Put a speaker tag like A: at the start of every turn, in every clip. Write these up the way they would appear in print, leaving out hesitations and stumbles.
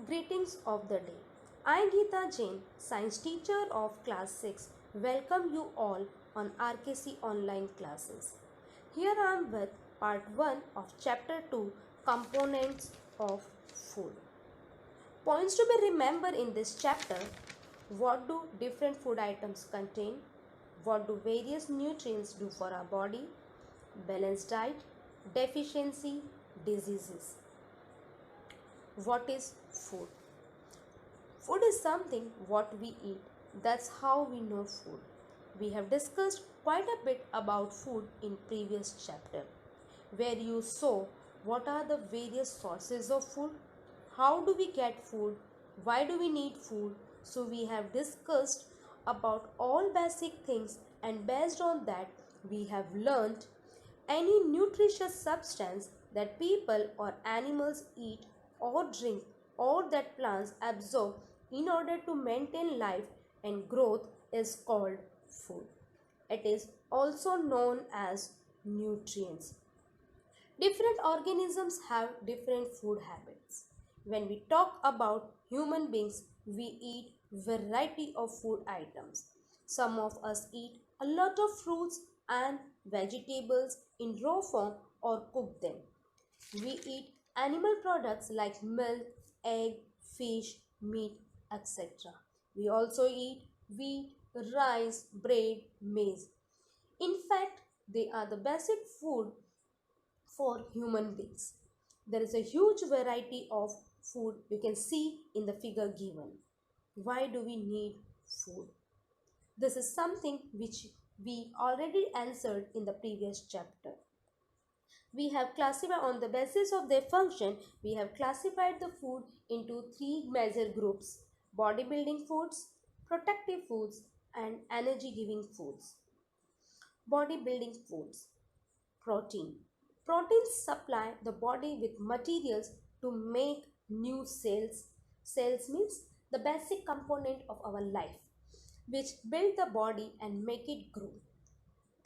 A: Greetings of the day. I, Geeta Jain, science teacher of class 6, welcome you all on RKC online classes. Here I am with part 1 of chapter 2, components of food. Points to be remembered in this chapter: what do different food items contain? What do various nutrients do for our body? Balanced diet, deficiency, diseases. What is food? Food is something what we eat. That's how we know food. We have discussed quite a bit about food in previous chapter, where you saw what are the various sources of food, how do we get food, why do we need food. So we have discussed about all basic things, and based on that we have learned any nutritious substance that people or animals eat or drink or that plants absorb in order to maintain life and growth is called food. It is also known as nutrients. Different organisms have different food habits. When we talk about human beings, we eat variety of food items. Some of us eat a lot of fruits and vegetables in raw form or cook them. We eat animal products like milk, egg, fish, meat, etc. We also eat wheat, rice, bread, maize. In fact, they are the basic food for human beings. There is a huge variety of food you can see in the figure given. Why do we need food? This is something which we already answered in the previous chapter. We have classified on the basis of their function, we have classified the food into three major groups: bodybuilding foods, protective foods, and energy giving foods. Bodybuilding foods. Protein. Proteins supply the body with materials to make new cells. Cells means the basic component of our life, which build the body and make it grow.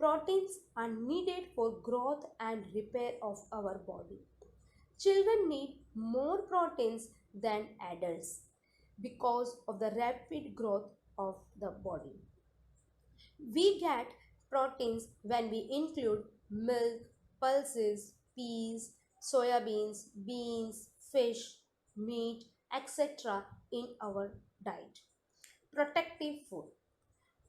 A: Proteins are needed for growth and repair of our body. Children need more proteins than adults because of the rapid growth of the body. We get proteins when we include milk, pulses, peas, soya beans, fish, meat, etc. in our diet. Protective food.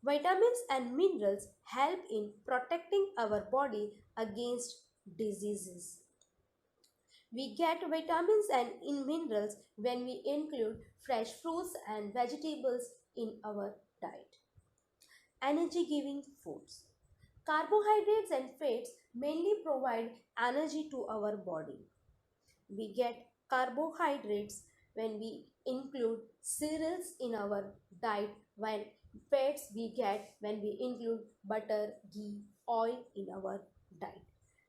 A: Vitamins and minerals help in protecting our body against diseases. We get vitamins and minerals when we include fresh fruits and vegetables in our diet. Energy giving foods. Carbohydrates and fats mainly provide energy to our body. We get carbohydrates when we include cereals in our diet, while fats we get when we include butter, ghee, oil in our diet.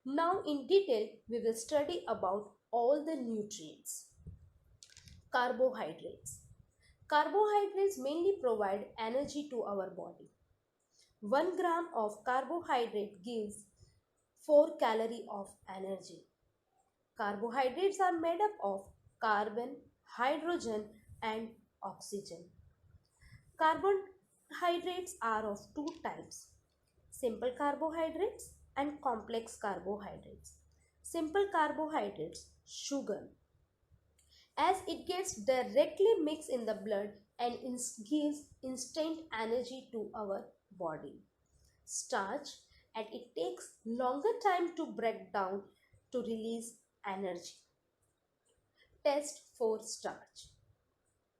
A: Now in detail we will study about all the nutrients. Carbohydrates. Carbohydrates mainly provide energy to our body. 1 gram of carbohydrate gives 4 calories of energy. Carbohydrates are made up of carbon, hydrogen, and oxygen. Carbohydrates are of two types: simple carbohydrates and complex carbohydrates. Simple carbohydrates, sugar, as it gets directly mixed in the blood and gives instant energy to our body. Starch, and it takes longer time to break down to release energy. Test for starch.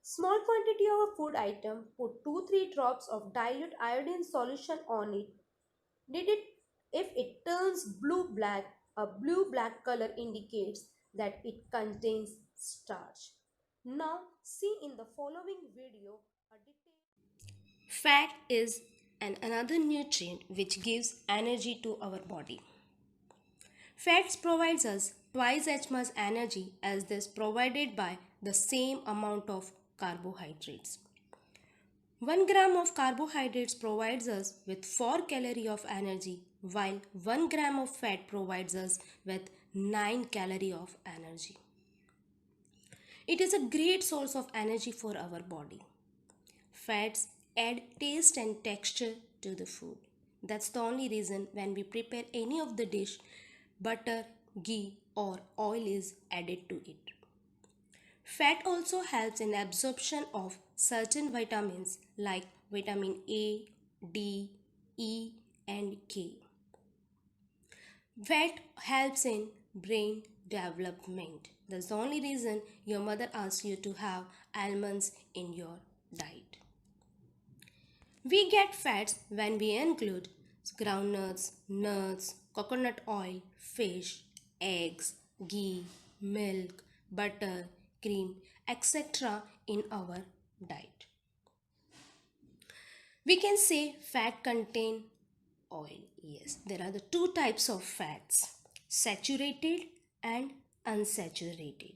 A: Small quantity of a food item, put 2-3 drops of dilute iodine solution on it. Did it If it turns blue black, a blue black color indicates that it contains starch. Now see in the following video a detailed. Fat is another nutrient which gives energy to our body. Fats provides us twice as much energy as this provided by the same amount of carbohydrates. 1 gram of carbohydrates provides us with 4 calories of energy, while 1 gram of fat provides us with 9 calories of energy. It is a great source of energy for our body. Fats add taste and texture to the food. That's the only reason when we prepare any of the dish, butter, ghee, or oil is added to it. Fat also helps in absorption of certain vitamins like vitamin A, D, E, and K. Fat helps in brain development. That's the only reason your mother asks you to have almonds in your diet. We get fats when we include groundnuts, nuts, coconut oil, fish, eggs, ghee, milk, butter, cream, etc. in our diet. We can say fat contain oil. Yes, there are the two types of fats, saturated and unsaturated.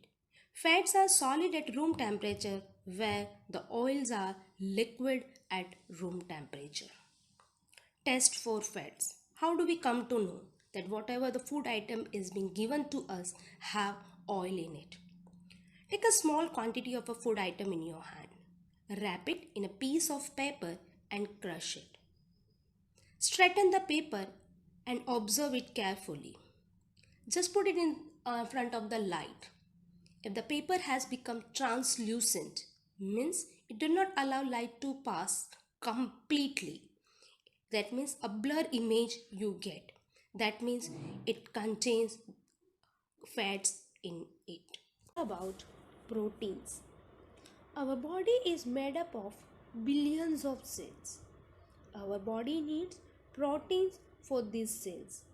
A: Fats are solid at room temperature where the oils are liquid at room temperature. Test for fats. How do we come to know that whatever the food item is being given to us have oil in it? Take a small quantity of a food item in your hand. Wrap it in a piece of paper and crush it. Straighten the paper and observe it carefully. Just put it in front of the light. If the paper has become translucent, means it did not allow light to pass completely. That means a blur image you get. That means it contains fats in it. About proteins. Our body is made up of billions of cells. Our body needs proteins for these cells.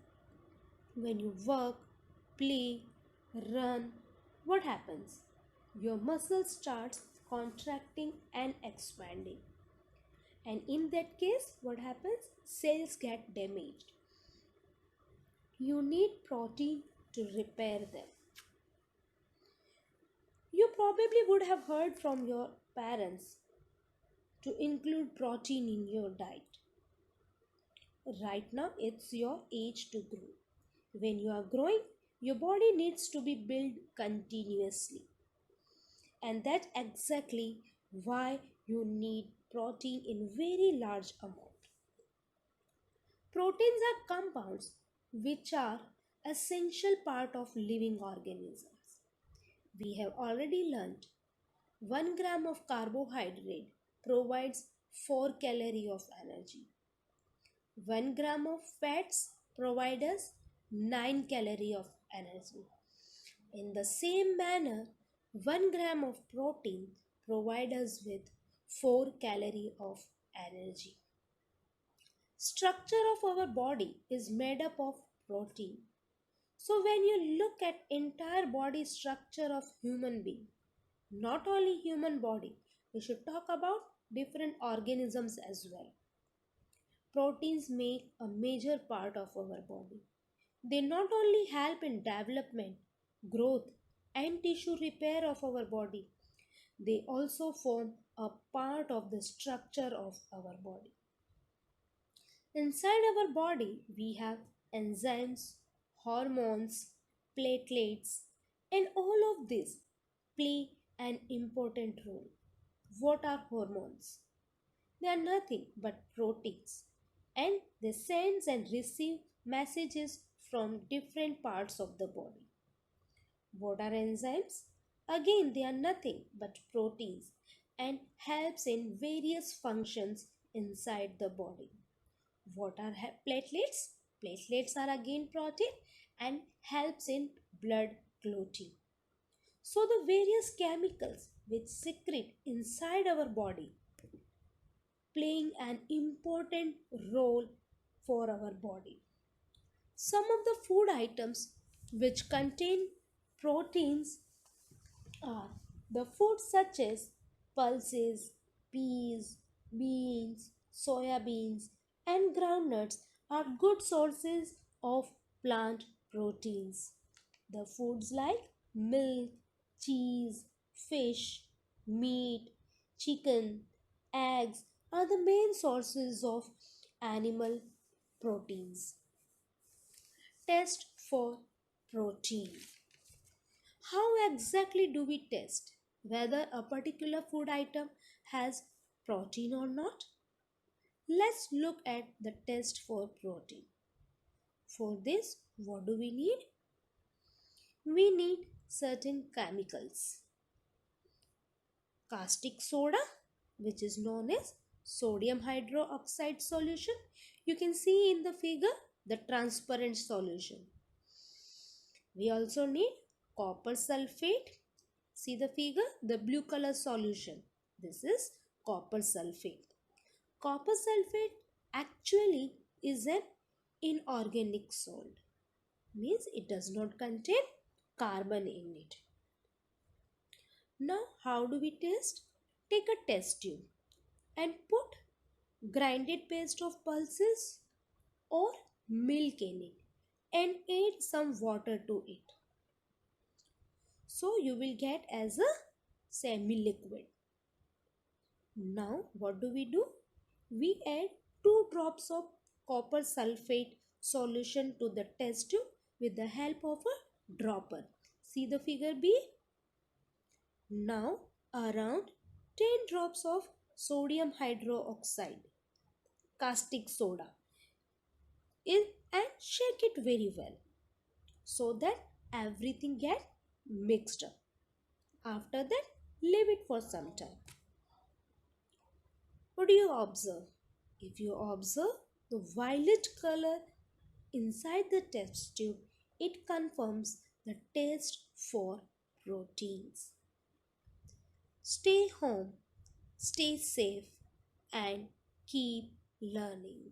A: When you work, play, run, what happens? Your muscles starts contracting and expanding. And in that case, what happens? Cells get damaged. You need protein to repair them. You probably would have heard from your parents to include protein in your diet. Right now, it's your age to grow. When you are growing, your body needs to be built continuously. And that's exactly why you need protein in very large amount. Proteins are compounds which are essential part of living organisms. We have already learned 1 gram of carbohydrate provides 4 calorie of energy. 1 gram of fats provide us 9 calorie of energy. In the same manner, 1 gram of protein provide us with 4 calorie of energy. Structure of our body is made up of protein. So when you look at entire body structure of human being, not only human body, we should talk about different organisms as well. Proteins make a major part of our body. They not only help in development, growth, and tissue repair of our body, they also form a part of the structure of our body. Inside our body, we have enzymes, hormones, platelets, and all of this play an important role. What are hormones? They are nothing but proteins, and they send and receive messages from different parts of the body. What are enzymes? Again, they are nothing but proteins and helps in various functions inside the body. What are platelets? Platelets are again protein and helps in blood clotting. So the various chemicals which secrete inside our body playing an important role for our body. Some of the food items which contain proteins are the foods such as pulses, peas, beans, soya beans, and groundnuts are good sources of plant proteins. The foods like milk, cheese, fish, meat, chicken, eggs are the main sources of animal proteins. Test for protein. How exactly do we test? whether a particular food item has protein or not. Let's look at the test for protein. For this, what do we need? We need certain chemicals. Caustic soda, which is known as sodium hydroxide solution. You can see in the figure the transparent solution. We also need copper sulfate. See the figure, the blue color solution. This is copper sulfate. Copper sulfate actually is an inorganic salt, means it does not contain carbon in it. Now, how do we test? Take a test tube and put grinded paste of pulses or milk in it and add some water to it. So you will get as a semi-liquid. Now what do? We add 2 drops of copper sulfate solution to the test tube with the help of a dropper. See the figure B? Now around 10 drops of sodium hydroxide, caustic soda, and shake it very well so that everything get mixed up. After that, leave it for some time. What do you observe? If you observe the violet color inside the test tube, it confirms the test for proteins. Stay home, stay safe, and keep learning.